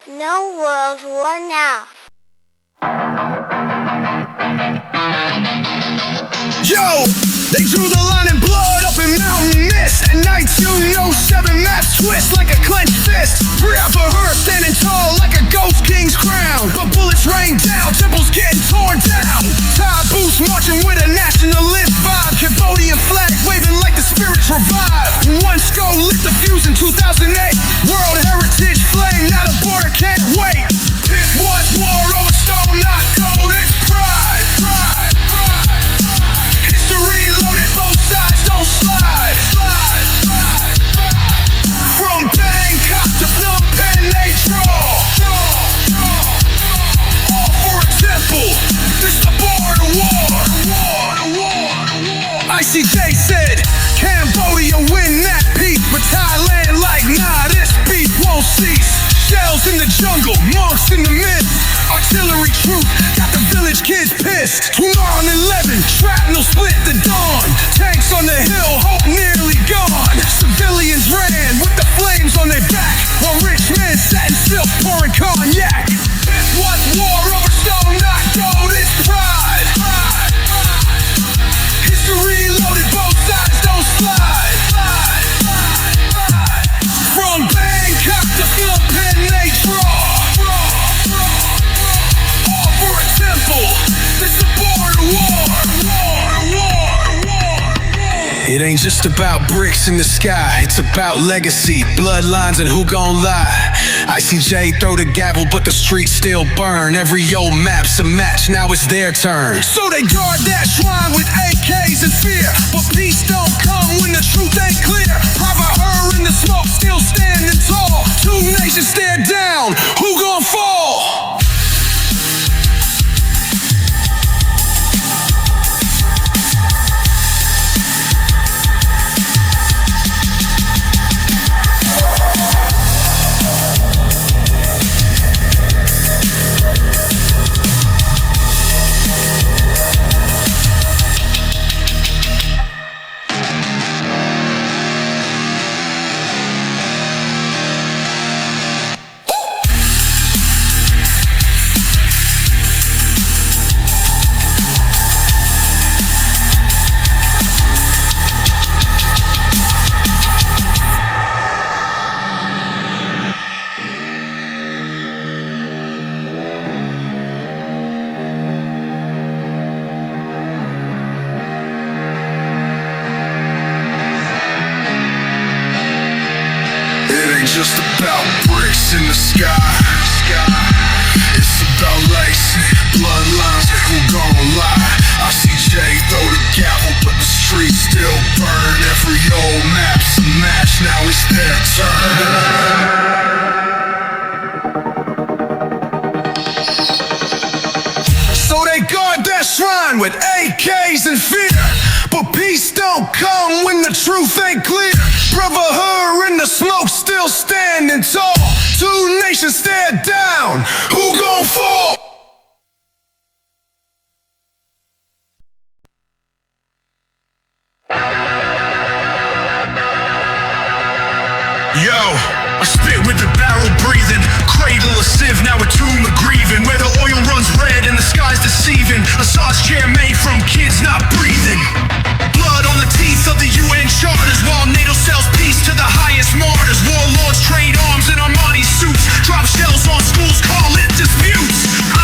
No World War now. Yo! They drew the line in blood up in Mountain Mist. At 1907 maps twist like a clenched fist. Prayer for her standing tall like a ghost king's crown. But bullets rain down, temples getting torn down. Tie boots marching with a nationalist vibe. Cambodian flag waving like the spirits revive. One skull lit the fuse in 2008. World heritage flame, now the border can't wait. This was war over stone, not gold, it's pride, pride, pride. History loaded, both sides don't slide, slide, slide, slide. From Bangkok to Phnom Penh they draw, all for a temple. This the border war, ICJ said Cambodia win that peace, but Thailand like nah, this beef won't cease. Shells in the jungle, monks in the mist. Artillery troop, got the village kids pissed. Tomorrow 11, shrapnel split the dawn. Tanks on the hill, hope nearly gone. Civilians ran with the flames on their back, while rich men sat in silk pouring cognac. This was war over stone, not gold, it's pride, pride, pride. History loaded, both sides don't slide, slide, slide, slide. From Bangkok to Phnom Penh they draw, all for a temple. This is a border war, It ain't just about bricks in the sky, it's about legacy, bloodlines, and who gon' lie. ICJ throw the gavel, but the streets still burn. Every old map's a match, now it's their turn. So they guard that shrine with AKs and fear, but peace don't come when the truth ain't clear. Private her in the smoke, still standing tall. Two nations stare down, who gon' fall? Just about bricks in the sky. It's about legacy, bloodlines, and who gon' lie. ICJ throw the gavel, but the streets still burn. Every old map's a match, now it's their turn. So they guard that shrine with AKs and fear, but peace don't come when the truth ain't clear. Brotherhood in the smoke, still standing tall. Two nations stare down, who gon' fall? Yo, I spit with the barrel breathing, cradle a sieve, now a tomb of grieving, where the oil runs red and the sky's deceiving. A sauce chair made from kids not breathing. Blood on the teeth of the UN charters, while NATO sells peace to the highest martyrs. Warlords trade arms in Armani suits, drop shells on schools, call it disputes.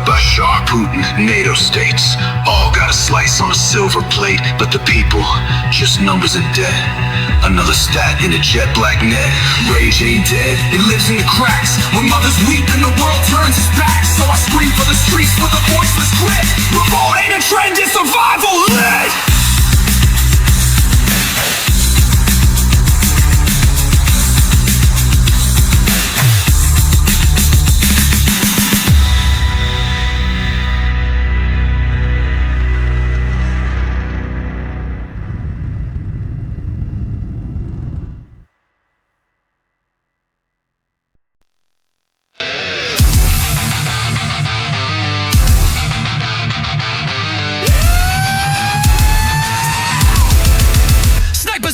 Bashar, Putin, NATO states, all got a slice on a silver plate, but the people, just numbers and debt. Another stat in a jet black net. Rage ain't dead, it lives in the cracks. When mothers weep and the world turns its back, so I scream for the streets with a voiceless grit. Revolt ain't a trend, it's survival lit.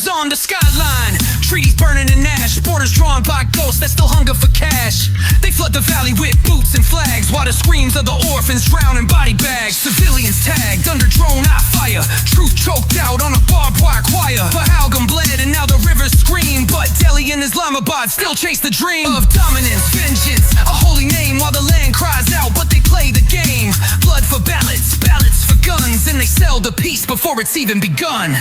On the skyline, treaties burning in ash, borders drawn by ghosts that still hunger for cash. They flood the valley with boots and flags, while the screams of the orphans drown in body bags. Civilians tagged under drone eye fire, truth choked out on a barbed wire choir. Pagoda bled and now the rivers scream, but Delhi and Islamabad still chase the dream of dominance, vengeance, a holy name while the land cries out, but they play the game. Blood for ballots, ballots for guns, and they sell the peace before it's even begun.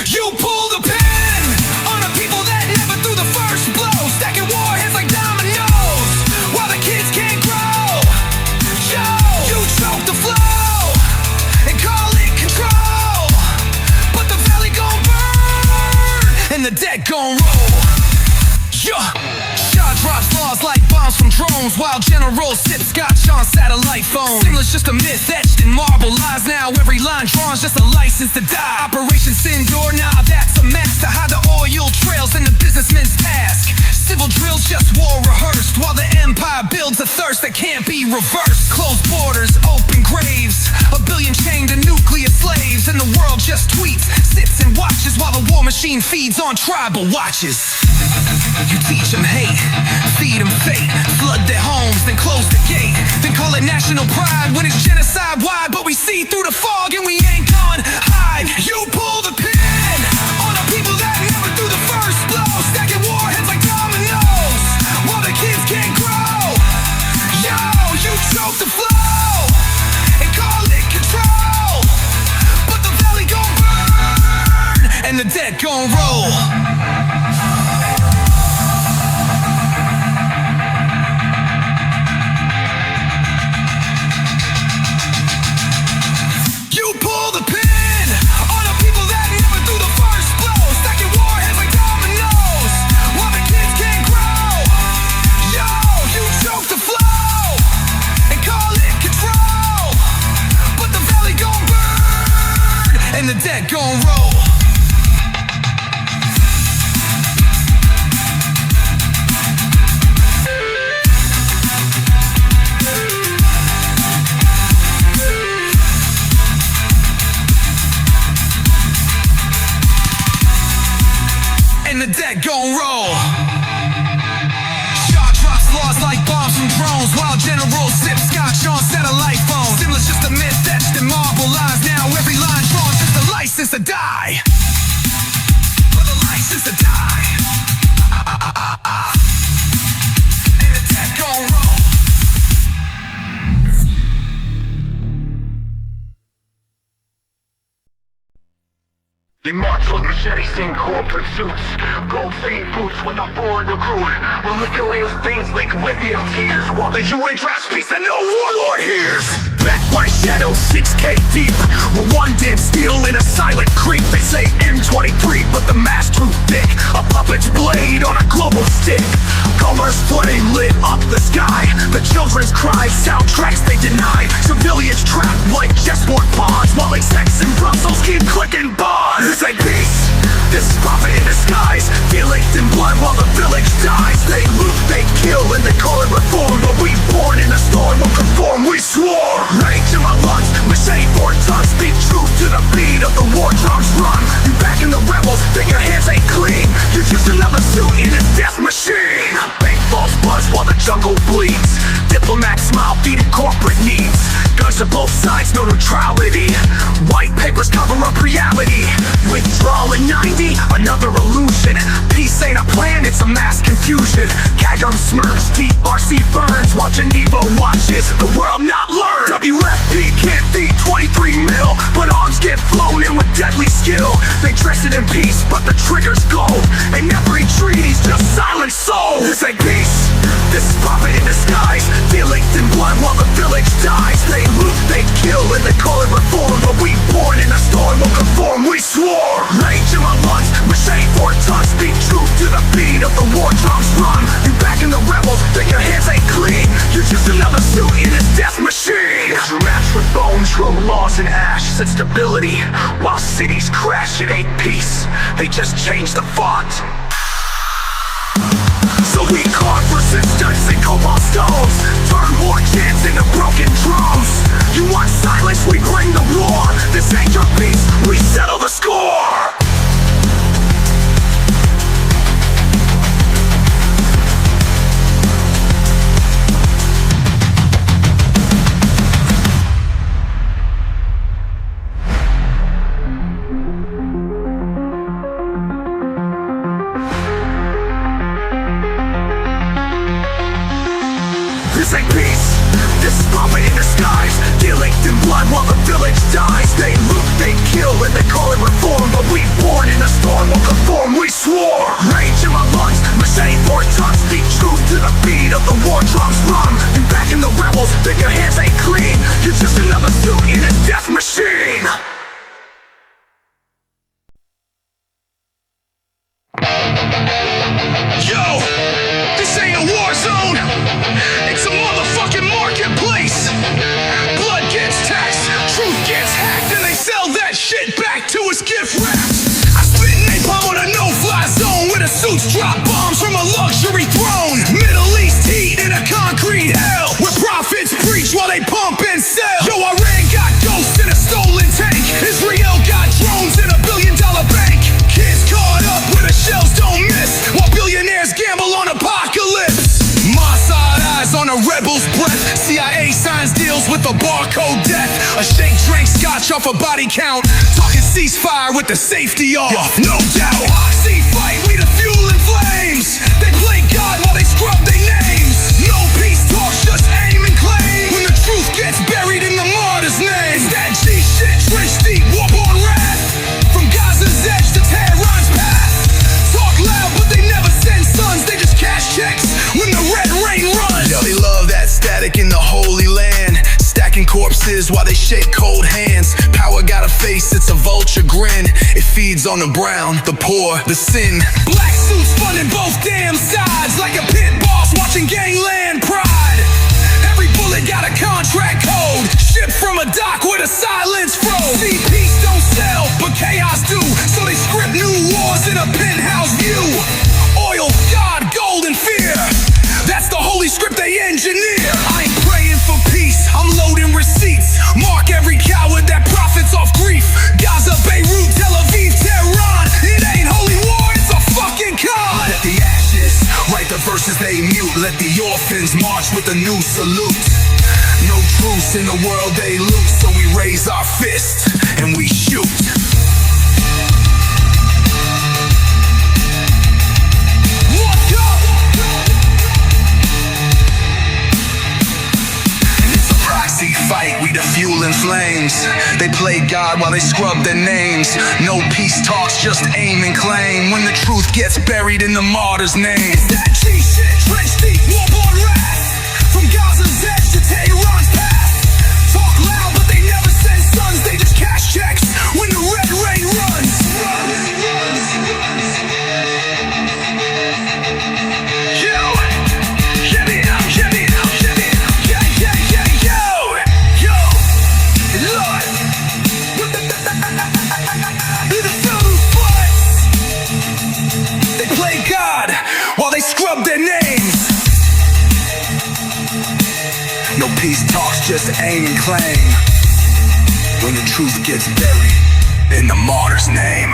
You pull the pin on the people that never threw the first blow, stacking warheads like dominoes while the kids can't grow. Yo, you choke the flow and call it control, but the valley gon' burn and the dead gon' roll. Yeah. Shot drops laws like bombs from drones, while generals sip scotch on satellite phones. Simula's just a myth etched in marble lies now. Every line drawn's just a license to die. Operation Sindor, nah, that's a mask to hide the oil trails and the businessman's task. Civil drills just war rehearsed, while the empire builds a thirst that can't be reversed. Closed borders, open graves, a billion chained to nuclear slaves, and the world just tweets, sits and watches while the war machine feeds on tribal watches. You teach them hate, feed them fate, flood their homes, then close the gate, then call it national pride when it's genocide wide, but we see through the fog and we ain't gonna hide. You pull the pin on the people that never threw the first blow, stacking warheads like dominoes while the kids can't grow. Yo, you choke the flow and call it control, but the valley gon' burn and the dead gon' roll. And the dead gon' roll. And the dead gon' roll. Shot drops laws like bombs from drones, while generals sip scotch on satellite phones. Simula's just a myth etched in marble lies now. Every line drawn just a license to die. For the license to die. And the dead gon' roll. They march with machetes in corporate suits, gold vein boots with a foreign recruit. Walikale veins like lithium tears, while the UN drafts peace that no warlord hears. Backed by shadows 6K deep, we're one dead steel in a silent creep. They say M23, but the mask too thick, a puppet's blade on a global stick. Colors flooding lit up the sky, the children's cries, soundtracks they deny. Civilians trapped like chessboard pawns, while execs in Brussels keep clicking bonds. This ain't peace, this is profit in disguise. Feelings in blood while the village dies. They loot, they kill, and they call it reform, but we born in the storm will conform, we swore. Rage in my lungs, machete for tongues, speak truth to the beat of the war drums run. You back in the rebels, think your hands ain't clean. You're just another suit in this death machine. Bank false buzz while the jungle bleeds. Diplomats smile, feeding corporate needs. Guns to both sides, no neutrality. White papers cover up reality. Withdrawal in 90, another illusion. Peace ain't a plan, it's a mass confusion. Kagum smirks, deep RC burns, watching Evo watches the world not learn. WFP can't feed 23 mil, but arms get flown in with deadly skill. They dress it in peace, but the trigger's gold, and every treaty's just silent soul. This ain't peace, this is profit in disguise. Feel linked in blood while the village dies. They loot, they kill, and they call it reform, but we born in a storm will conform, we swore. Rage in my lungs, machete for tongue, speak truth to the beat of the war drums run. You back in the rebels, then your hands ain't clean. You're just another suit in this death machine. You're matched with bones, your laws and ash. Set stability, while cities crash. It ain't peace, they just change the font. So we carve resistance in cobalt stones, turn war chants into broken drums. You want silence, we bring the war. This ain't your peace, we settle the score. This ain't peace, this is profit in disguise. Dealing in blood while the village dies. They loot, they kill, and they call it reform, but we born in a storm will conform, we swore. Rage in my lungs, machete for tongue, speak truth to the beat of the war drums run. You back in the rebels, then your hands ain't clean. You're just another suit in a death machine. Yo, this ain't a war zone, it's a motherfucking marketplace. Blood gets taxed, truth gets hacked, and they sell that shit back to us gift wrapped. I spit napalm on a no-fly zone where the suits drop bombs from a luxury throne. Middle East heat in a concrete hell where prophets preach while they pump and sell. Yo, Iran got ghosts in a stolen tank. Israel got drones in $1 billion bank. Kids caught up where the shells don't miss, while billionaires gamble on apocalypse. Mossad eyes on a rebel's breath. CIA signs deals with a barcode death. A shake drank scotch off a body count, talking ceasefire with the safety off. No doubt, Proxy fight, we the fuel and flames. They play God while they scrub their names. No peace talks, just aim and claim. When the truth gets buried in the martyr's name. It's that G shit, trench deep, war-born wrath. From Gaza's edge to Tehran's path. Talk loud, but they never send sons. They just cash checks when the red rain runs. Yo, they love that static in the Holy Land, stacking corpses while they shake cold hands. Power got a face, it's a vulture grin. It feeds on the brown, the poor, the sin. Black suits funding both damn sides, like a pit boss watching gangland pride. Every bullet got a contract code, shipped from a dock where the silence froze. See, peace don't sell, but chaos do, so they script new wars in a penthouse view. Oil, God, gold, and fear, that's the holy script they engineer. I ain't praying for peace, I'm loading receipts. Mark every coward that profits off grief. Gaza, Beirut, Tel Aviv, Tehran. It ain't holy war, it's a fucking con. Let the ashes write the verses they mute. Let the orphans march with a new salute. No truce in the world they loot, so we raise our fist and we shoot. Proxy fight, we the fuel and flames. They play God while they scrub their names. No peace talks, just aim and claim. When the truth gets buried in the martyr's name. It's that G shit, trench deep, war-born wrath. From Gaza's edge to Tehran's path. Talk loud, but they never send sons. They just cash checks when the red rain runs. Scrub their names. No peace talks, just aim and claim. When the truth gets buried in the martyr's name.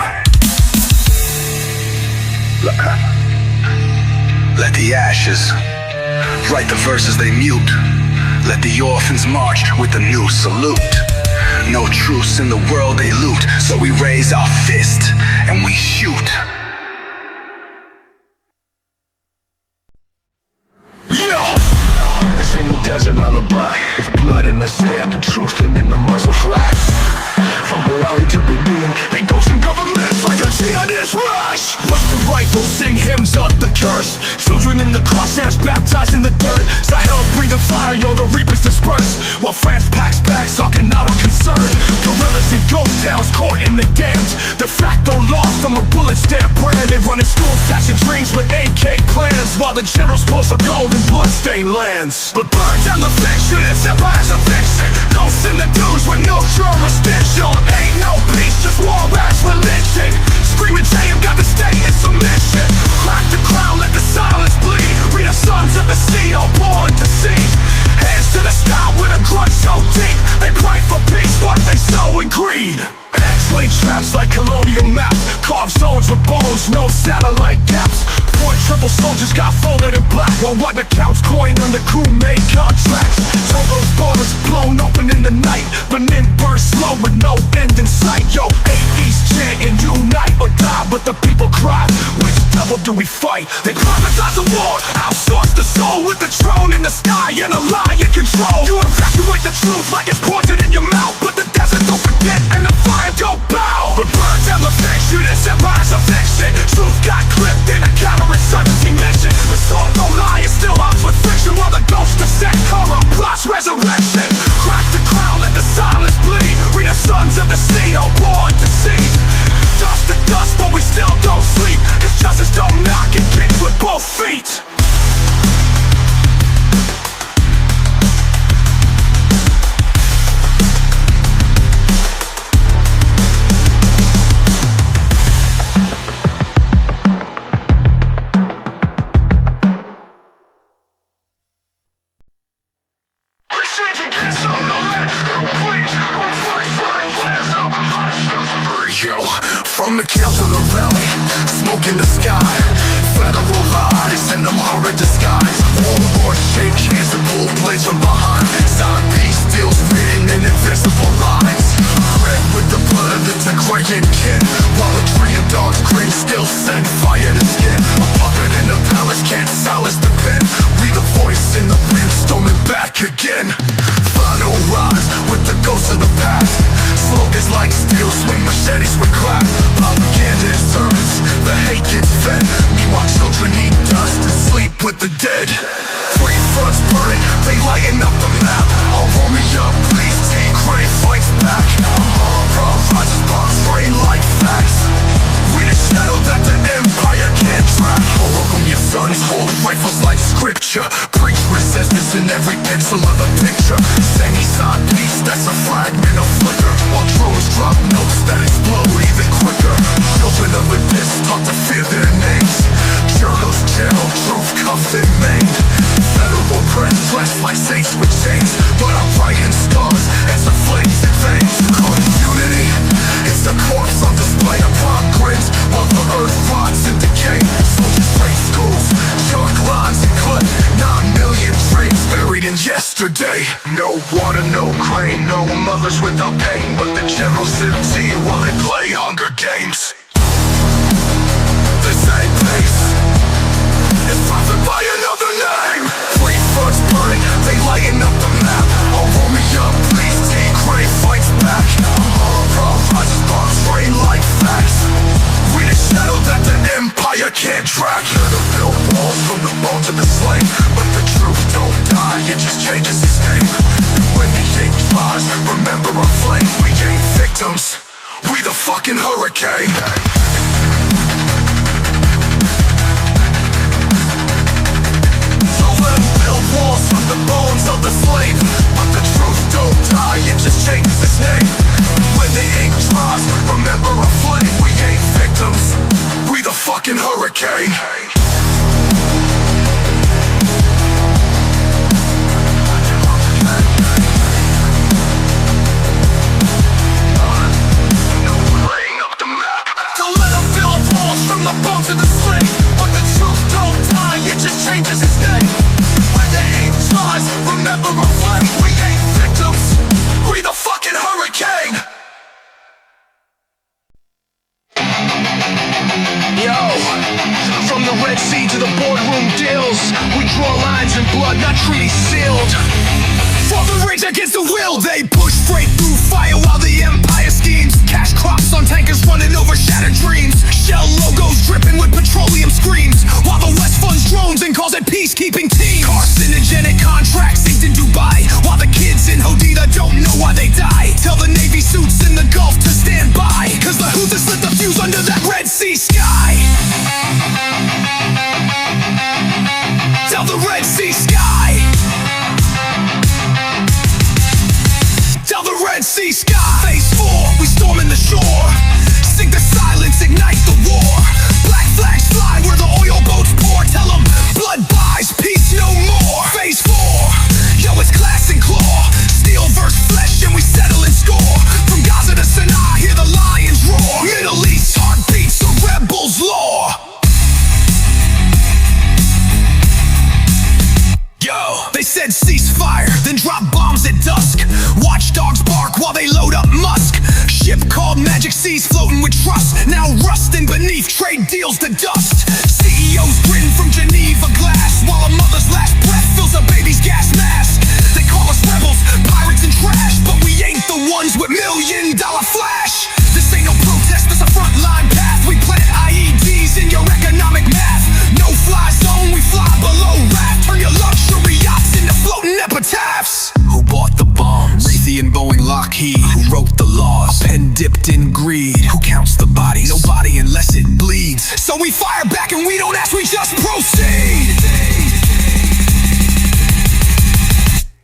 Let the ashes write the verses they mute. Let the orphans march with a new salute. are no truths in the world they loot. So we raise our fist and we shoot. This ain't no desert lullaby. It's blood in the sand, the truth and in the muzzle flash. From Malawi to Benin, they go some governments like a jihadist rush. Bust the rifles, sing hymns of the curse. Children in the crosshairs, baptized in the dirt. Sahel breathing fire, yo, the reapers disperse. While France packs bags, talking out of concern. Guerrillas in ghost towns, caught in the damned. De facto lost from a bullet stamp brand. They run in schools, catching dreams with AK plans. While the generals pulse a gold in bloodstained lands. But burn down the fiction, it's empires of fiction. Ghosts in the dunes with no jurisdiction. Ain't no peace, just war, rash, religion. Screaming J.M. got the state in submission. Crack the crown, let the silence bleed. We the sons of the sea, all born to see. Hands to the sky with a grudge so deep. They pray for peace, but they sow in greed. X-ray traps like colonial maps. Carved zones with bones, no satellite gaps. Four triple soldiers got folded in black. While what accounts coin on the crew made contracts. Togo's borders blown open in the night. Benin burst slow with no end in sight. Yo, 8 East chanting unite or die. But the people cry, which devil do we fight? They privatize the war, outsource the soul. With the throne in the sky and a lie in control. You evacuate the truth like it's poison in your mouth. But the desert don't forget and the fire don't bow. But burn down the fiction, it's empires of fiction. Truth got clipped in a counterinsurgency mission. The sword don't lie, it still arms with friction. While the ghost descent, corrupt plots resurrection. Crack the crown, let the silence bleed. We the sons of the sea, all born to see. Dust to dust, but we still don't sleep. Cause justice don't knock, it kicks with both feet. From the camp to the valley, smoke in the sky. Federal lies and them horrid disguise. Warlord shake hands and pull blades from behind. Side piece steals written in invisible lines. Red with the blood of the degraded kin. While a tree of dogs grin still send fire to skin. A puppet in the palace can't silence the pen. We the voice in the wind, storming back again. Final rise with the ghosts of the past. Slogans like steel, swing machetes with clap. Propaganda is servants, the hate gets fed. Meanwhile children eat dust and sleep with the dead. Three fronts burning, they lighten up the map. I'll roll me up, please, Team Crane fights back. Horror rises, bombs rain like facts. We the shadow that the empire can't track. Oh, welcome your sons, hold rifles like scripture. Preach resistance in every pixel of a picture. Sandy side piece, that's a fragment of flicker. While drones drop notes that explode even quicker. Children of a disc taught to fear their names. Journals jail, truth cuffed and maimed. Federal press dressed like saints with chains. But I'm writing scars as the flames and veins. Call it unity, it's the corpse on display upon grins. While the earth rots in decay. Soldiers break schools, chalk lines and cut 9 million dreams buried in yesterday. No water, no grain, no mothers without pain. But the generals sip tea while they play Hunger Games. The same place is profit by another name. Three fronts burning, they lighten up the map. Oh, roll me up, please, Team Crane fights back. Horror rises, bombs rain like facts. We the shadow that the empire can't track. Hear the build walls from the bone to the slain. But the truth don't die, it just changes its name. When the ink dries, remember our flame. We ain't victims, we the fucking hurricane. So let them build walls from the bones of the slave. But the truth don't die, it just changes its name. When the ink dries, remember our flame. We ain't victims, we the fucking hurricane. From the bone to the sling. But the truth don't die, it just changes its name. When the ink dries, remember our flame. We ain't victims, we the fucking hurricane. Yo, from the Red Sea to the boardroom deals, we draw lines in blood, not treaties sealed. For the rage against the will, they push straight through fire while the empire schemes. Cash crops on tankers running over shattered dreams. Shell logos dripping with petroleum screams, while the West funds drones and calls it peacekeeping teams. Carcinogenic contracts inked in Dubai, while the kids in Hodida don't know why they die. Tell the Navy suits in the Gulf to stand by, cause the Houthis lit the fuse under that Red Sea sky. Tell the Red Sea sky. Tell the Red Sea sky. Phase 4, we storming the shore. Sink the silence, ignite the war. Black flags fly where the oil boats pour. Tell them blood buys, peace no more. Phase 4, yo, it's class and claw. Steel versus flesh and we settle and score. From Gaza to Sinai, hear the lions roar. Middle East heartbeats, a rebel's law. Yo, they said ceasefire, then drop bombs at dusk. Watchdogs bark while they load up Musk. Ship called Magic Seas floating with trust, now rusting beneath trade deals to dust. CEOs grin from Geneva glass, while a mother's last breath fills a baby's gas mask. They call us rebels, pirates and trash, but we ain't the ones with $1 million flash. This ain't no protest, it's a frontline path. We plant IEDs in your economic math. No fly zone, we fly below raft. Turn your luxury yachts into floating epitaphs. Who bought the bombs? Raytheon, Boeing, Lockheed. Who wrote the laws? A pen dipped in greed. Who counts the bodies? Nobody unless it bleeds. So we fire back and we don't ask, we just proceed.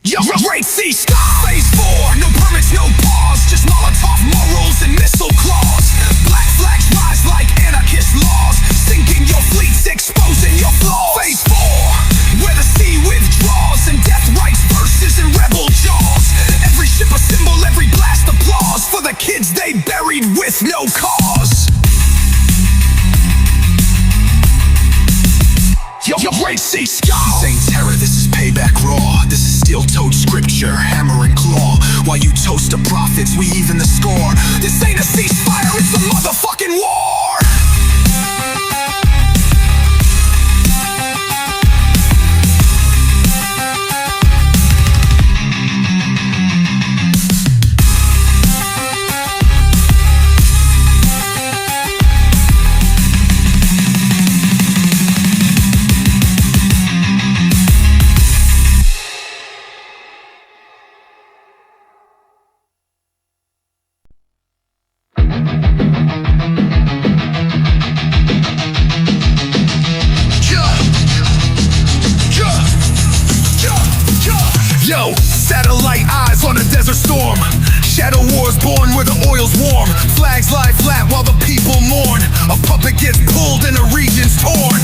Yo, Red Sea sky. Phase 4, no permits, no pause. Just Molotov morals and missile claws. Black flags rise like anarchist laws. Sinking your fleets, exposing your flaws. Phase 4, where the sea withdraws. And death writes verses in rebel jaws. Every ship a symbol, every blast applause. For the kids they buried with no cause. Yo, Red Sea sky. This ain't terror, this is payback raw. This is steel-toed scripture, hammer and claw. While you toast the prophets, we even the score. This ain't a ceasefire, it's a motherfucking war. Yo, satellite eyes on a desert storm. Shadow wars born where the oil's warm. Flags lie flat while the people mourn. A puppet gets pulled and a region's torn.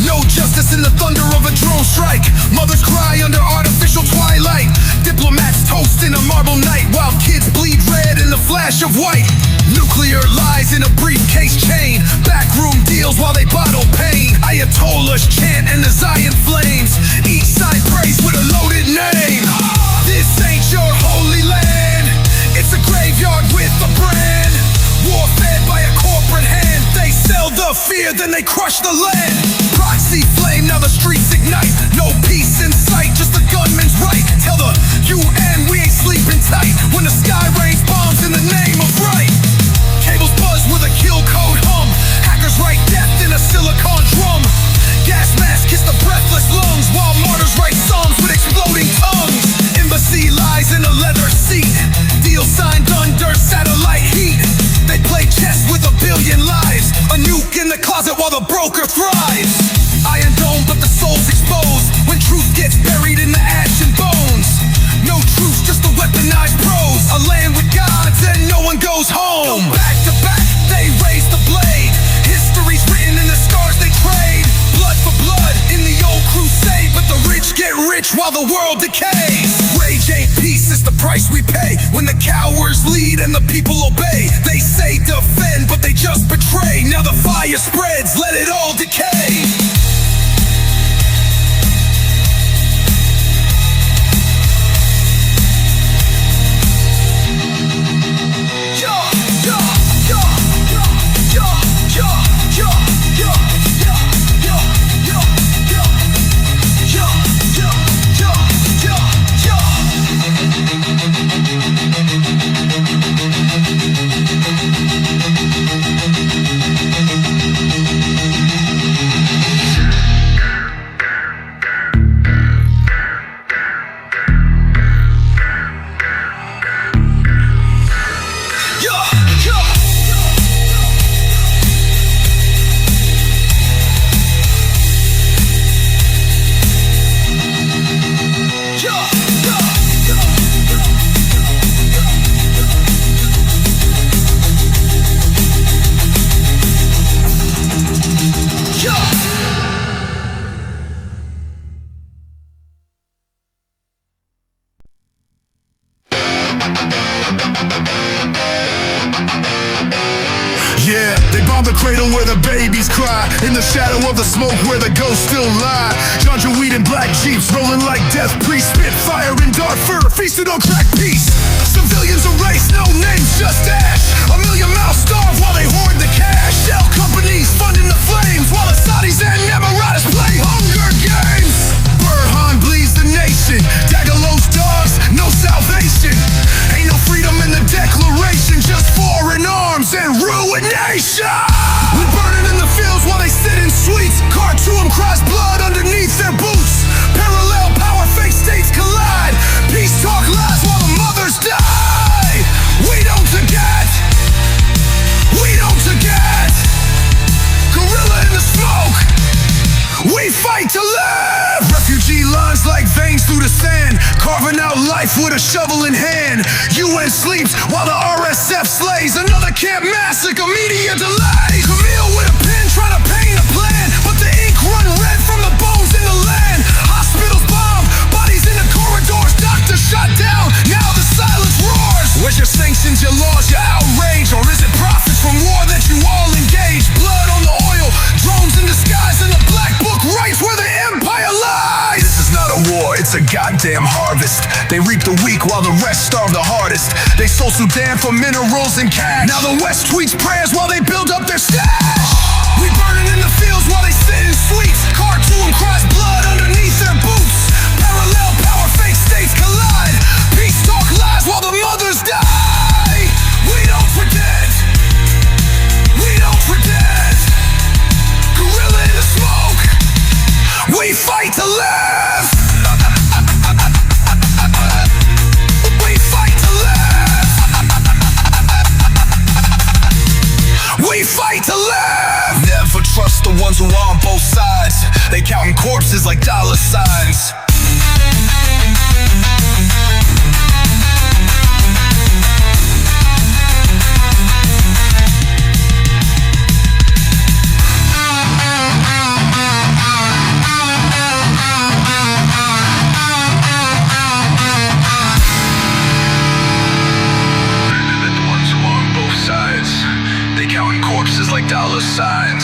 No justice in the thunder of a drone strike. Mothers cry under artificial twilight. Diplomats toast in a marble night, while kids bleed red in the flash of white. Nuclear lies in a briefcase chain. Backroom deals while they bottle pain. Ayatollahs chant in the Zion flames. Each side prays with a loaded name. This ain't your holy land. It's a graveyard with a brand. War fed by a corporate hand. They sell the fear, then they crush the land. Proxy flame, now the streets ignite. No peace in sight, just the gunman's right. Tell the UN we ain't sleeping tight when the sky rains bombs in the name of right. Cables buzz with a kill code hum. Hackers write death in a silicon drum. Gas masks kiss the breathless lungs, while martyrs write psalms with exploding tongues. Embassy lies in a leather seat. Deal signed under satellite heat. They play chess with a billion lives. A nuke in the closet while the broker thrives. Iron Dome, but the soul's exposed when truth gets buried in the ash and bones. No truth, just the weaponized prose. A land with gods and no one goes home. Back to back, they raise the blade. History's written in the scars they trade. Blood for blood in the old crusade, but the rich get rich while the world decays. Rage ain't peace, it's the price we pay when the cowards lead and the people obey. They say defend, but they just betray. Now the fire spreads, let it all decay. Yeah, yeah, yeah, yeah, yeah, yeah. They bomb the cradle where the babies cry, in the shadow of the smoke where the ghosts still lie. Ganja weed and black jeeps rolling like death priests, spit fire in dark fur, feasted on crack peace. Civilians erased, no names, just ash. A million mouths starve while they hoard the cash. Shell companies funding the flames while the Saudis and Emiratis play Hunger Games. Burhan bleeds the nation, Dagalo's dogs, no salvation. Ain't no freedom in the declaration, just foreign arms and ruination. We burning in the fields while they sit in suites. Khartoum cries blood underneath their boots. Parallel power, fake states collide. Peace talk lies while the mothers die. We don't forget. We don't forget. Gorilla in the smoke. We fight to live. Refugee lines like veins through the sand, carving out life with a shovel in hand. UN sleeps while the RSF slays. Another camp massacre, media delay. Camille with a pen trying to paint a plan, but the ink run red from the bones in the land. Hospitals bombed, bodies in the corridors. Doctors shot down, now the silence roars. Where's your sanctions, your laws, your outrage? Or is it profits from war that you all engage? Blood on the oil, drones in disguise, and the black book writes where the empire lies. This is not a war, it's a goddamn harvest. They reap the weak while the rest starve the hardest. They sold Sudan for minerals and cash. Now the West tweets prayers while they build up their stash. We burning in the fields while they sit in suites. Khartoum cries blood underneath their boots. Parallel power, fake states collide. Peace talk lies while the mothers die. We don't forget. We don't forget. Gorilla in the smoke. We fight to live. We fight to live. We fight to live. Never trust the ones who are on both sides. They counting corpses like dollar signs. Like dollar signs.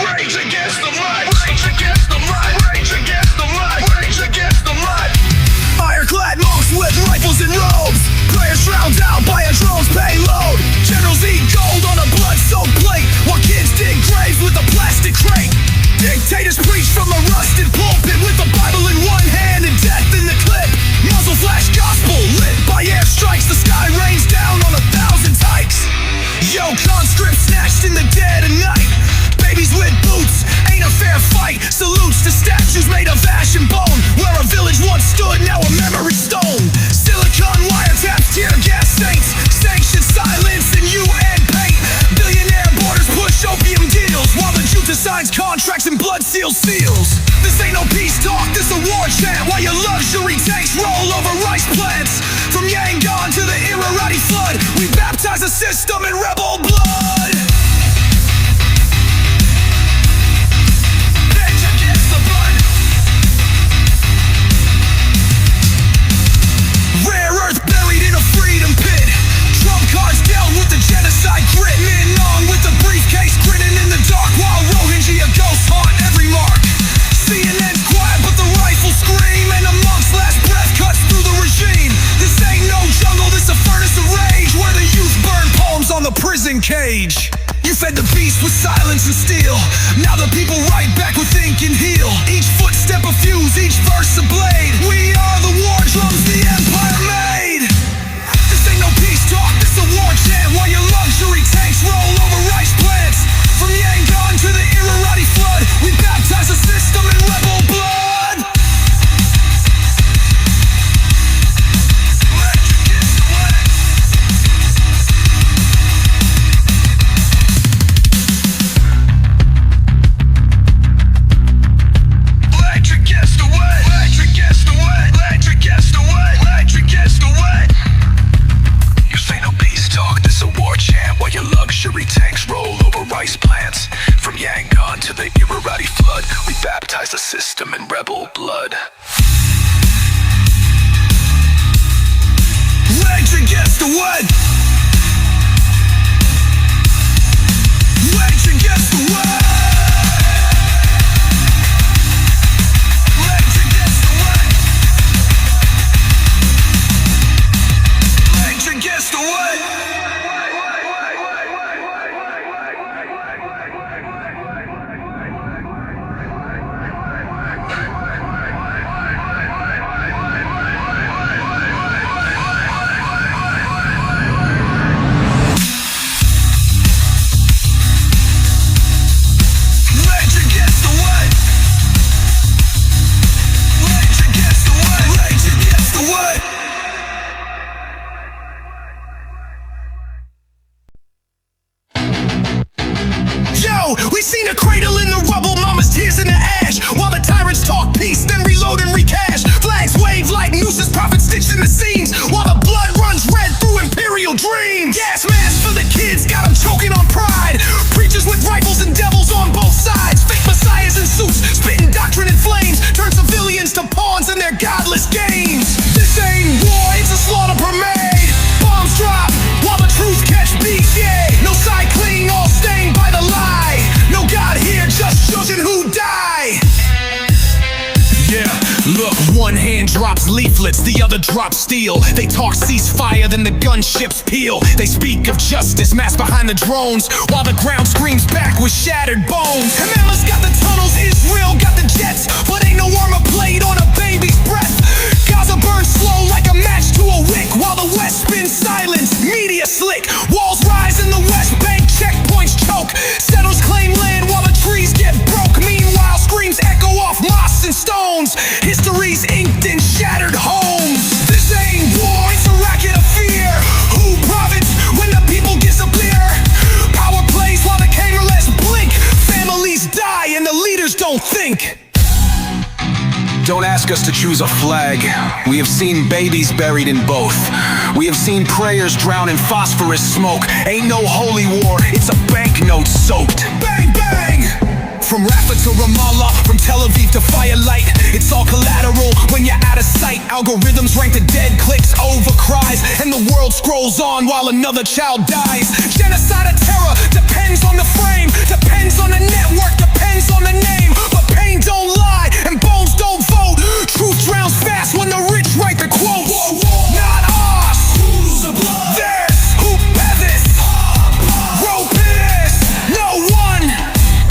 Rage against the light. Rage against the light. Rage against the light. Rage against the light. Ironclad monks with rifles and robes. Prayers drowned out by a drone's payload. Generals eat gold on a blood-soaked plate, while kids dig graves with a plastic crate. Dictators preach from a rusted pulpit with the Bible in one hand and death in the clip. Muzzle flash gospel lit by airstrikes. The sky rains down on 1,000 tykes. Yo, conscripts snatched in the dead of night. Babies with boots, ain't a fair fight. Salutes to statues made of ash and bone. Where a village once stood, now a memory stone. Silicon wiretaps, tear gas saints. Sanctioned silence and UN paint. Billionaire borders push opium deals, while the Junta signs contracts and blood seals. This ain't no peace talk, this a war chant. While your luxury tanks roll over rice plants. From Yangon to the Irrawaddy flood, we baptize a system in rebel blood. Rage against the blood. Rare earth buried in a freedom pit. Trump cards dealt with the genocide grit. Min Aung with the briefcase grinning in the dark, while Rohingya ghosts haunt every mark. CNN's quiet but the rifles scream, and a monk's last breath cuts through the regime. This ain't no jungle, this a furnace of rage, where the youth burn poems on the prison cage. You fed the beast with silence and steel. Now the people write back with ink and heel. Each footstep a fuse, each verse a blade. We are the war drums the empire made. This ain't no peace talk, this a war chant, while your luxury tanks roll over rice plants. From Yangon to the Irrawaddy flood, we baptize a system in rebel blood. Electric is the way. Electric is the way. Electric is the way. Electric is the way. Electric is the way. You say no peace talk, this a war chant, while your luxury tanks roll over rice plants. From Yangon to the Irrawaddy flood, we baptize the system in rebel blood. the what? Rage against the what? Rage against the what? Rage against the what? We seen a cradle in the rubble, mama's tears in the ash, while the tyrants talk peace, then reload and recash. Flags wave like nooses, prophets stitched in the seams, while the blood runs red through imperial dreams. Gas masks for the kids, got them choking on pride. Preachers with rifles and devils on both sides. Fake messiahs in suits, spitting doctrine in flames, turn civilians to pawns in their godless games. This ain't war, it's a slaughter parade. Bombs drop, while the truth catch beats, yeah. No side clean, all stained by the lie. No God here, just children who die. Yeah, look, one hand drops leaflets, the other drops steel. They talk ceasefire, then the gunships peel. They speak of justice, masked behind the drones, while the ground screams back with shattered bones. Hamas got the tunnels, Israel got the jets, but ain't no armor plate on a baby's breath. Gaza burns slow like a match to a wick, while the West spins silence, media slick. Walls rise in the West Bank, checkpoints choke. Settlers claim land while the trees get broke. Meanwhile, screams echo off mosques and stones. History's inked in shattered homes. This ain't war, it's a racket of fear. Who profits when the people disappear? Power plays while the camera lets blink. Families die and the leaders don't think. Don't ask us to choose a flag. We have seen babies buried in both. We have seen prayers drown in phosphorus smoke. Ain't no holy war, it's a banknote soaked. Bang, bang! From Rafah to Ramallah, from Tel Aviv to Firelight, it's all collateral when you're out of sight. Algorithms rank the dead, clicks over cries, and the world scrolls on while another child dies. Genocide or terror depends on the frame, depends on the network, depends on the name. But pain don't lie, and bones don't vote. Truth drowns fast when the rich write the quotes. Not us, theirs, who has this? Rope this, no one.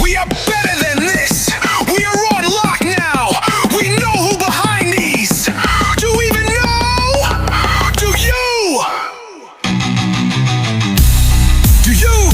We are better than this. We are on lock now. We know who behind these. Do you even know? Do you? Do you?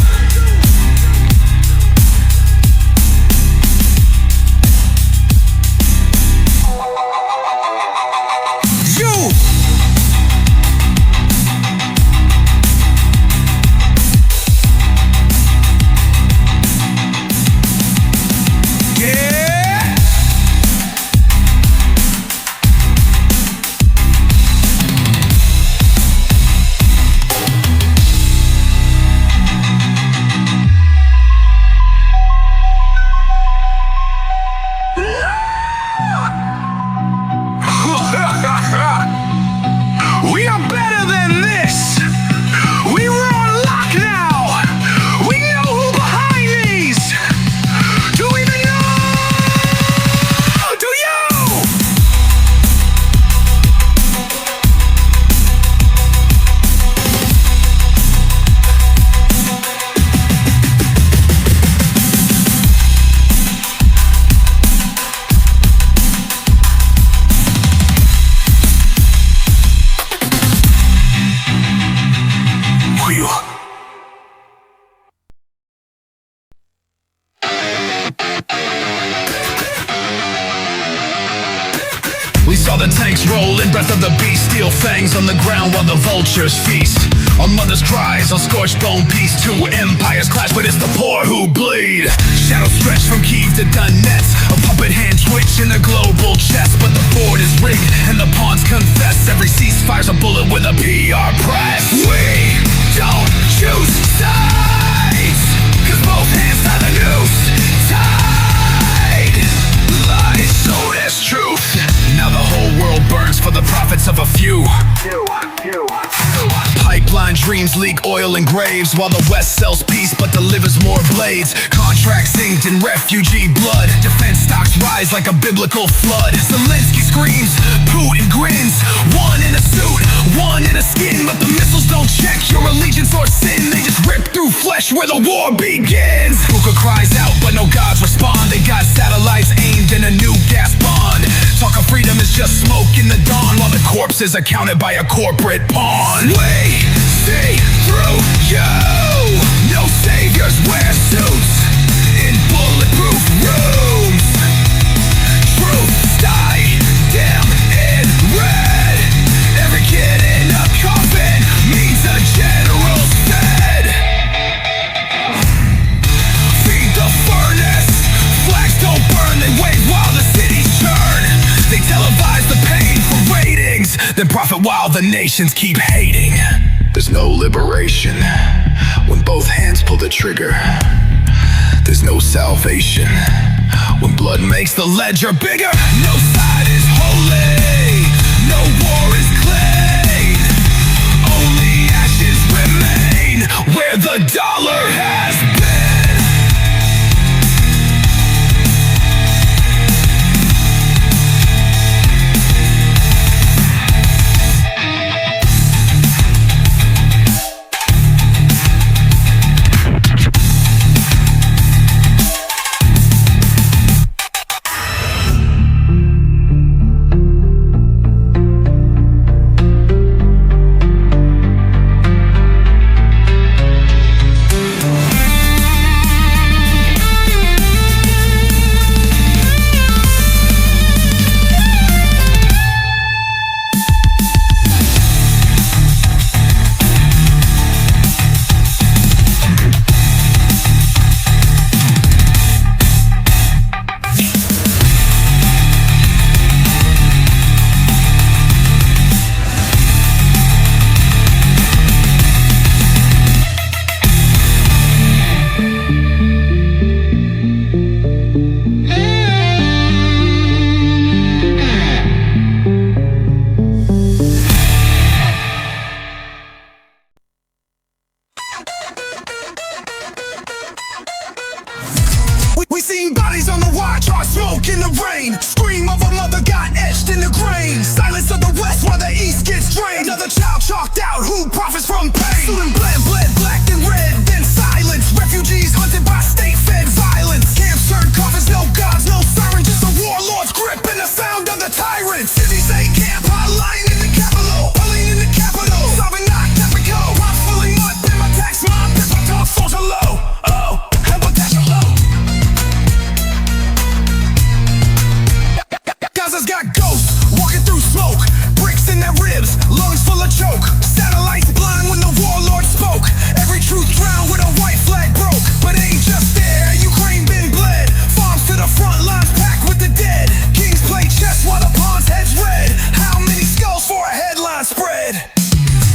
We are better than this. We were on lock now. We know who behind these. Do we even know? Do you? We saw the tanks roll in, breath of the beast, steel fangs on the ground while the vultures feast. On mothers' cries, on scorched bone peace. Two empires clash, but it's the poor who bleed. Shadows stretch from Kiev to Donetsk, a puppet hand twitch in the global chess. But the board is rigged and the pawns confess. Every ceasefire's a bullet with a PR press. We don't choose sides, cause both hands tie the noose. Tied lies, so there's truth. Now the whole world burns for the profits of a few. Pipeline Bloodline dreams leak oil in graves, while the West sells peace but delivers more blades. Contracts inked in refugee blood. Defense stocks rise like a biblical flood. Zelensky screams, Putin grins. One in a suit, one in a skin, but the missiles don't check your allegiance or sin. They just rip through flesh where the war begins. Buka cries out but no gods respond. They got satellites aimed in a new gas bond. Talk of freedom is just smoke in the dawn, while the corpses are counted by a corporate pawn. We see through you. No saviors wear suits in bulletproof rooms. Truth die damn in red. Every kid in a coffin means a general said. Feed the furnace. Flags don't burn, they wave while the cities churn. They televise the pain for ratings, then profit while the nations keep hating. There's no liberation when both hands pull the trigger. There's no salvation when blood makes the ledger bigger. No side is holy, no war is clean. Only ashes remain where the dollar has been. We seen bodies on the watch, hot smoke in the rain. Scream of a mother got etched in the grain. Silence of the West while the East gets drained. Another child chalked out who profits from pain. Student bled, black and red, then silence. Refugees hunted by state-fed violence. Camps turned coffins, no gods, no sirens. Just a warlord's grip and the sound of the tyrant. Cities say camp, hotline in the capital. Pulling in the capital, solving not Capico. Pops fully mud, then my tax mob. That's my talk, social low. Oh, how about that low? Gaza's got ghosts walking through smoke, bricks in their ribs, lungs full of choke. Satellites blind when the warlord spoke. Every truth drowned with a white flag broke. But ain't just there, Ukraine been bled. Farms to the front lines packed with the dead. Kings play chess while the pawn's head's red. How many skulls for a headline spread?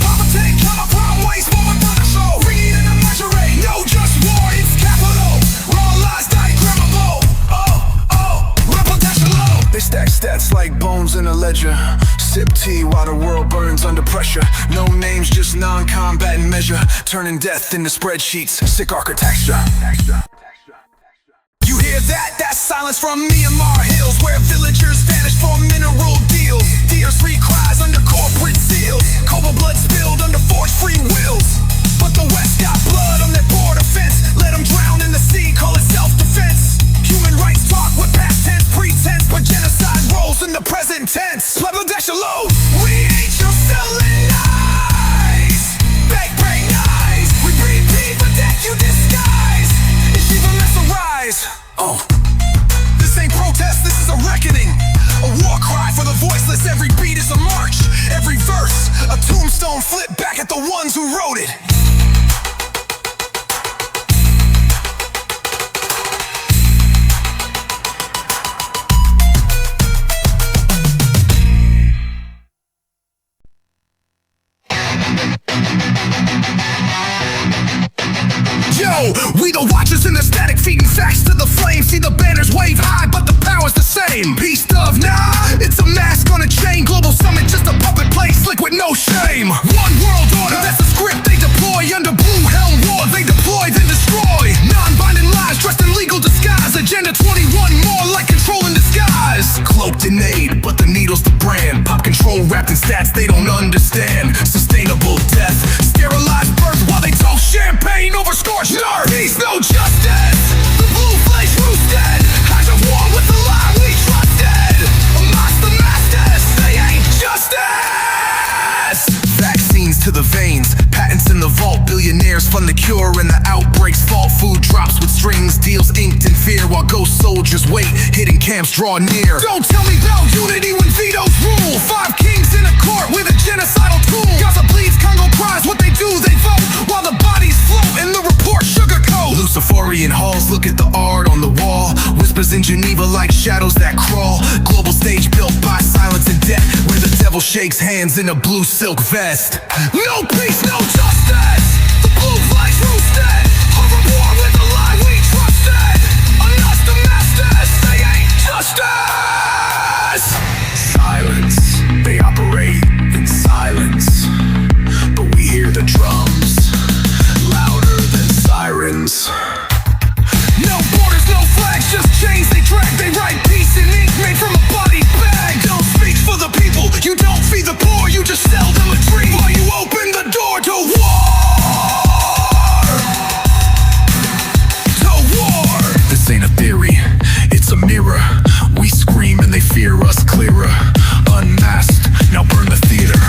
Papa take, come prom waste, mama thunder show. Bring it in a measure, no just war, it's capital. Raw lies diagrammable. They stack stats like bones in a ledger. Sip tea while the world burns under pressure. No names, just non-combatant measure. Turning death into spreadsheets, sick architecture. You hear that? That's silence from Myanmar hills, where villagers vanish for mineral deals. Deer's free cries under corporate seals. Cobalt blood spilled under forged free wills. But the West got blood on their border fence. Let them drown in the sea, call it self-defense. Human rights talk with past tense pretense, but genocide rolls in the present tense. Bangladesh alone, we ain't your selling eyes. Break eyes. We breathe deep, but that you disguise. It's even less a rise. Oh, this ain't protest, this is a reckoning. A war cry for the voiceless. Every beat is a march. Every verse, a tombstone flip back at the ones who wrote it. We the watchers in the static, feeding facts to the flame. See the banners wave high, but the power's the same. Peace, love, nah, it's a mask on a chain. Global summit, just a puppet play, slick with no shame. One world order, that's the script. stats they don't understand. Sustainable death, sterilized birth while they toast champagne over scorched earth. Peace, no justice, the blue flames roosted. As a war with the lie we trusted. Amongst the masters, they ain't justice. Vaccines to the veins, patents in the vault. Billionaires fund the cure and the outbreaks fault. Food drops with strings, deals inked in fear, while ghost soldiers wait, hidden camps draw near. Don't tell me about unity when vetoes rule. 5 kings in a court with a genocidal tool. Gaza bleeds, Congo cries, what they do they vote, while the bodies float in the report sugarcoat. Luciferian halls, look at the art on the wall. Whispers in Geneva like shadows that crawl. Global stage built by silence and death, where the devil shakes hands in a blue silk vest. No peace, no justice, the blue flags roosted. Hover war with the lie we trusted. Unless the masters, they ain't justice. Silence, they operate in silence, but we hear the drums louder than sirens. No borders, no flags, just chains they drag. They write peace in ink made from a body bag. Don't speak for the people, you don't feed the poor, you just sell them a dream while you open the door to war. To war. This ain't a theory, it's a mirror. We scream and they fear us clearer. Unmasked, now burn the theater.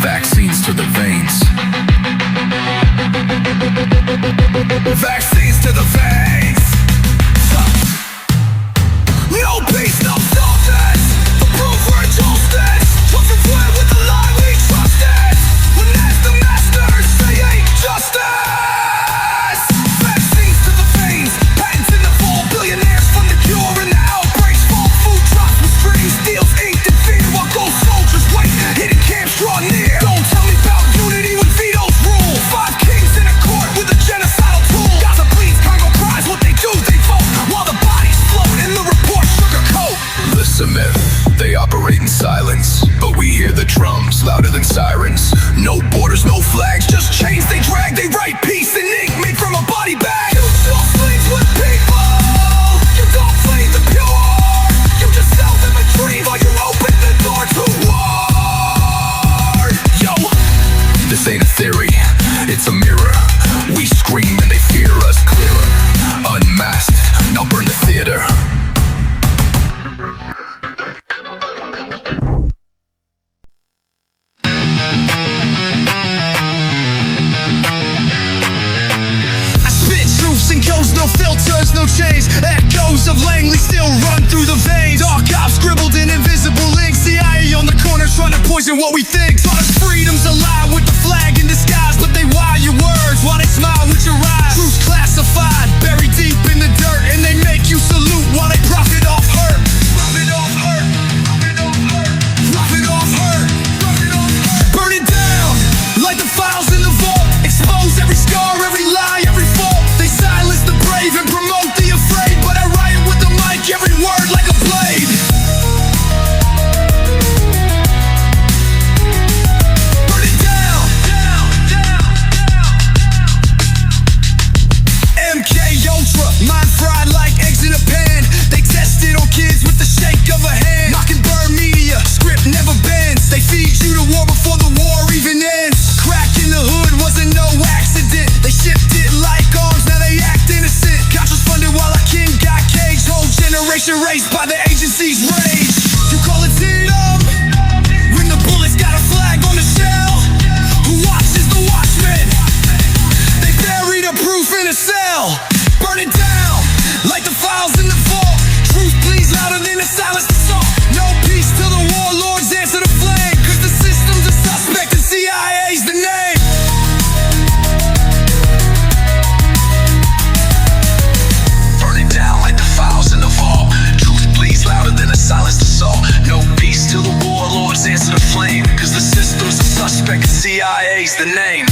Vaccines to the veins. Vaccines to the veins. No peace, no justice. The proof we're justice. Took the flare with the lie we trusted. When as the masters, they ain't justice. Vaccines to the veins. Patents in the vault. Billionaires from the cure and the outbreaks fall. Food drops with strings. Deals inked in fear while ghost soldiers wait. Hidden camps draw near. Don't tell me about unity when vetoes rule. 5 kings in a court with a genocidal tool. Gaza bleeds, Congo cries, what they do they vote, while the bodies float in the report sugarcoat. Listen, myth, they operate in silence, but we hear the drums louder than sirens. No borders, no flags, just chains they drag. They write peace in ink made from a body bag. You don't sleep with people, you don't feed the pure, you just sell them a dream while you open the door to war. Yo, this ain't a theory, it's a mirror. We scream and they fear us clearer. Unmasked, now burn the theater. I spit truths and codes, no filters, no chains. Echoes of Langley still run through the veins. Archives scribbled in invisible links. CIA on the corner trying to poison what we think. Taught us freedom's a lie with the flag in disguise, but they wire your words while they smile with your eyes. Truth classified, buried deep in the dirt, and they make you salute while they profit off hurt. Profit off hurt, profit off hurt, profit off hurt, profit off hurt. Burn it down, like the files in the vault. Expose every scar, every lie, every fault. They silence the brave and promote the afraid, but I write with the mic, every word like a blade. Burn it down, down, down, down, down. MK Ultra, mind fried like eggs in a pan. They tested on kids with the shake of a hand. Knock and burn media, script never bends. They feed you to war before the war even ends. Crack in the hood wasn't no accident. They shipped it like arms, now they act innocent. Contras funded while a king got caged. Whole generation raised by the agency's rage. You call it freedom when the bullets got a flag on the shell. Who watches the watchmen? They bury the proof in a cell. Burn it down like the files in the vault. Truth pleads louder than the silence assault. No peace till the warlords answer the flame, cause the system's a suspect and CIA's the name. Burn it down like the files in the vault. Truth pleads louder than a silenced assault. No peace till the warlords answer the flame, cause the system's a suspect and CIA's the name.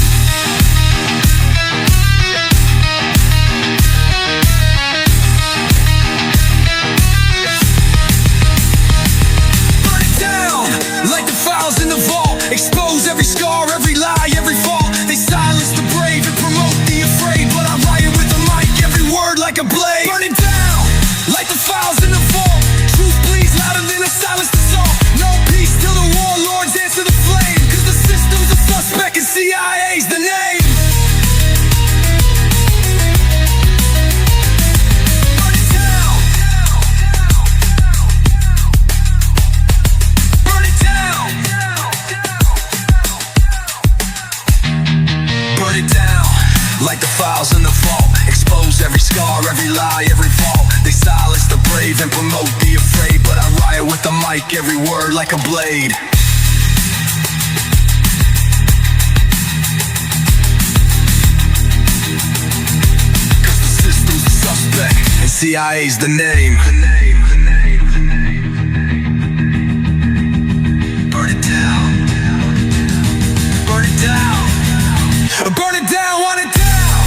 every word like a blade. Cause the system's a suspect and CIA's the name. Burn it down. Burn it down. Burn it down, want it down.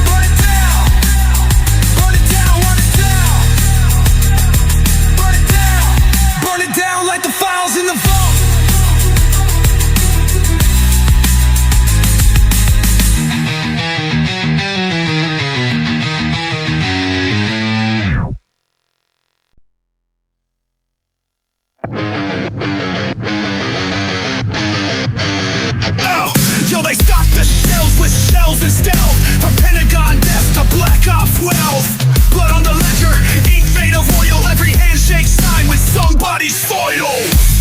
Burn it down. Burn it down, want it down. Burn it down. Burn it down like the files in the vault. Yo, they stock the shells with shells and stealth. From Pentagon death to Black Ops 12. Blood on the ledger, ink made of oil. Every handshake signed with somebody's soil.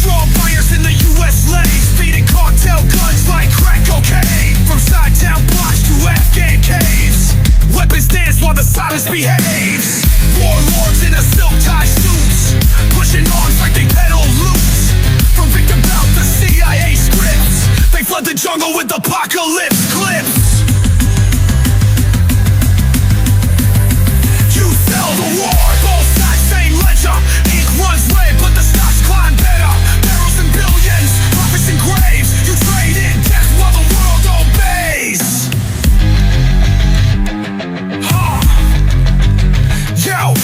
Strong buyers in the US lanes, feeding cartel guns like crack cocaine. From side-town blocks to Afghan caves, weapons dance while the silence behaves. Warlords in a silk-tie suits, pushing arms like they peddle loot. From victim bout to CIA scripts, they flood the jungle with apocalypse clips. You sell the war, both sides same ledger. Ink runs red, but the stocks climb better. Barrels and billions, profits and graves. You trade in death while the world obeys. Yo,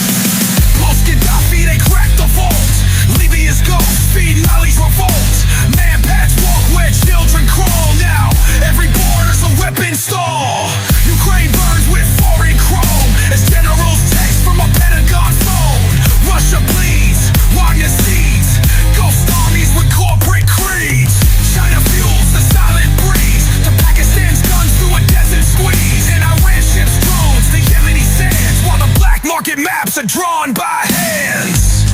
post-Gaddafi, they cracked the vault. Libya's ghost, feed Mali's revolt. Man-pads walk where children crawl now. Every border's a weapon stall. Ukraine burns with foreign chrome as generals text from a Pentagon phone. Russia bleeds, Wagner seeds, ghost armies with corporate creeds. China fuels the silent breeze to Pakistan's guns through a desert squeeze. And Iran ships drones to Yemeni sands while the black market maps are drawn by hands.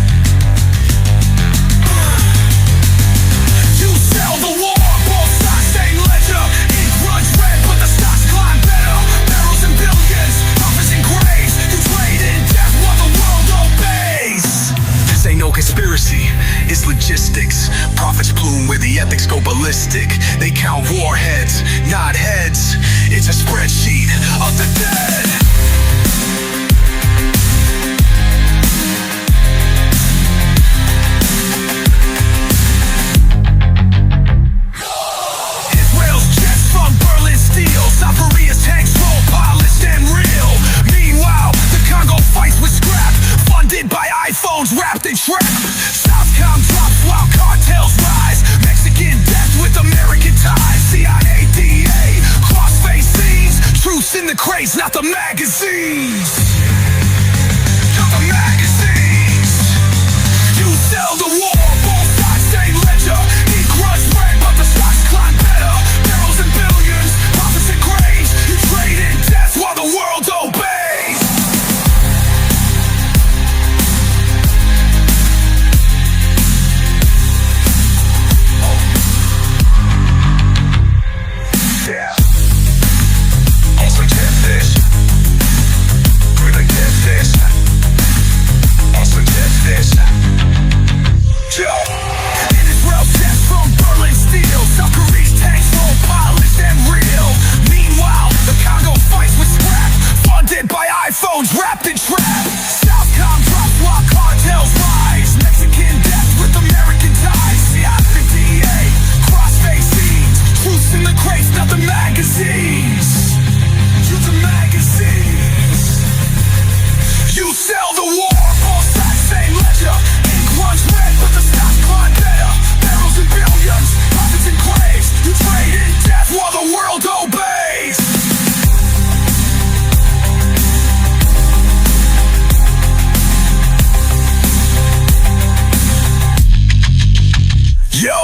You sell the war, both sides same ledger. Ink runs red, but the stocks climb better. Barrels and billions, profits and graves. You trade in death while the world obeys. This ain't no conspiracy, it's logistics. Profits bloom where the ethics go ballistic. They count warheads, not heads. It's a spreadsheet of the dead. South Korea's tanks roll, polished and real. Meanwhile, the Congo fights with scrap, funded by iPhones wrapped in trap. Southcom drops while cartels rise. Mexican death with American ties. CIA, DA, cross-face scenes. Truths in the crates, not the magazines. Not the magazines. You sell the war, both sides same ledger. Ink runs red, but the stocks climb better. Barrels and billions, profits and graves. You trade in death while the world obeys. Yeah. Also get this. Really get this. Also get this. Yo. In Israel's death from Berlin steel. South Korea's tanks roll, polished and real. Meanwhile, the Congo fights with scrap, funded by iPhones wrapped in trap. Southcom drops while cartels rise. Mexican death with American ties. CIA, DA, cross-face scenes. Truths in the crates, not the magazines. To the magazines. You sell the war, both sides same ledger. Ink runs red, but the stocks climb better. Barrels and billions, profits and graves. You trade in death while the world obeys. Yo.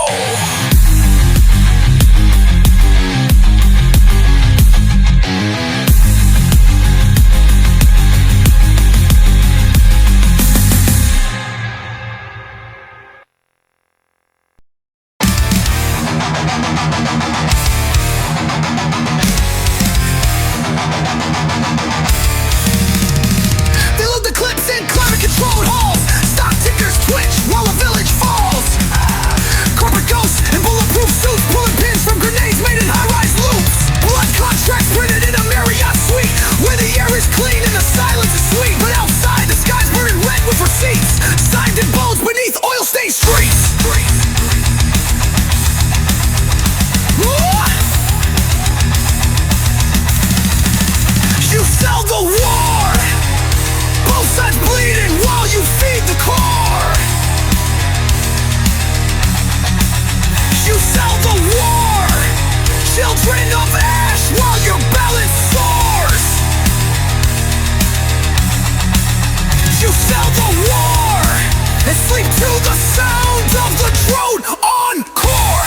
and sleep to the sound of the drone encore.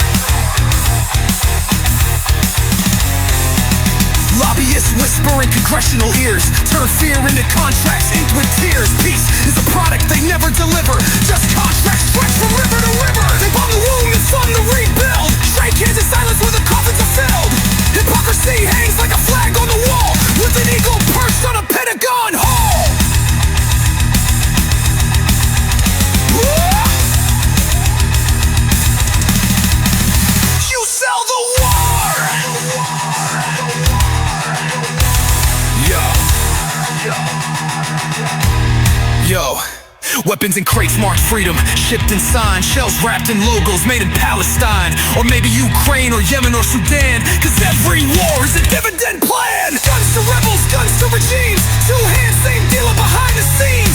Lobbyists whisper in congressional ears, turn fear into contracts inked with tears. Peace is a product they never deliver, just contracts stretch from river to river. They bomb the womb and fund the rebuild, shake hands in silence where the coffins are filled. Hypocrisy hangs like a flag on the wall, with an eagle perched on a Pentagon hall. You sell the war. Yo, weapons in crates marked freedom, shipped and signed, shells wrapped in logos made in Palestine, or maybe Ukraine or Yemen or Sudan, cause every war is a dividend plan. Guns to rebels, guns to regimes, two hands, same dealer behind the scenes.